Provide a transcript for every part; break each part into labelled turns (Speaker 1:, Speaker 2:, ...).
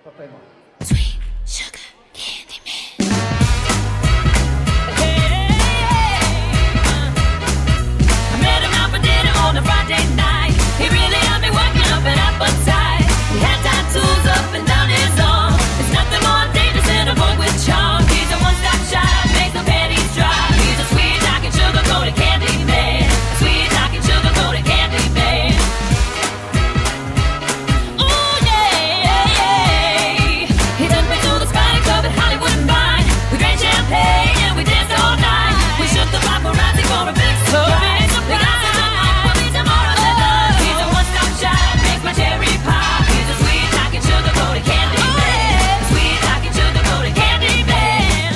Speaker 1: Pa pojmo.
Speaker 2: Sweet sugar candy man. I met him out for dinner on a Friday night. He really had me working up an appetite. He had tattoos up and down his arm. There's nothing more dangerous than a boy with charm. He's a one-stop shop, makes no panties dry. He's a sweet talking sugar-coated candy man. A sweet talking sugar-coated candy man. Ooh yeah. He took me to the Spotting Club at Hollywood and Vine. We drank champagne and we danced all night. We shook the paparazzi for a big surprise. We got to police and more of the He's a one-stop shop, makes my cherry pop. He's a sweet talking sugar-coated candy man. A sweet talking sugar-coated candy man.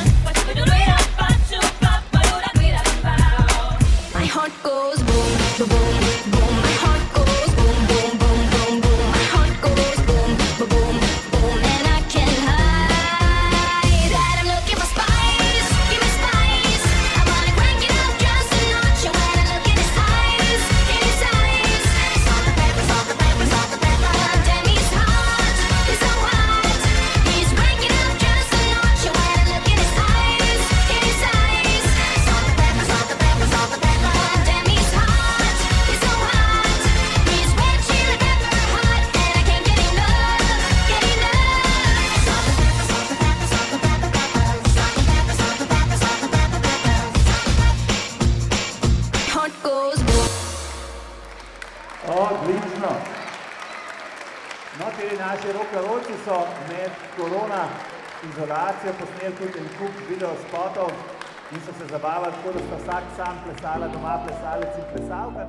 Speaker 2: My heart goes boom, boom, boom. My heart goes boom, boom, boom, boom, boom. My heart goes boom, boom, boom. And I can't hide that I'm looking for spice. Give me spice. I wanna crank it up just a notch. And when I look in his eyes, salt the pepper, salt the pepper, salt the pepper. Damn, he's hot, he's so hot. He's cranking up just a notch. And when I look in his eyes, salt the pepper, salt the pepper, salt the pepper. Damn, he's hot, he's so hot. He's red chili pepper hot, and I can't get enough, get enough. Salt the pepper, salt the pepper, salt the pepper, pepper. Salt the pepper, salt the pepper, salt the pepper, pepper. Heart goes boom.
Speaker 1: Odlično. No, te naši rock'n'rollci so med korona izolacijo posneli tudi en kup video spotov in so se zabavali, tako da sta vsak sam plesala doma, plesalec in plesalka.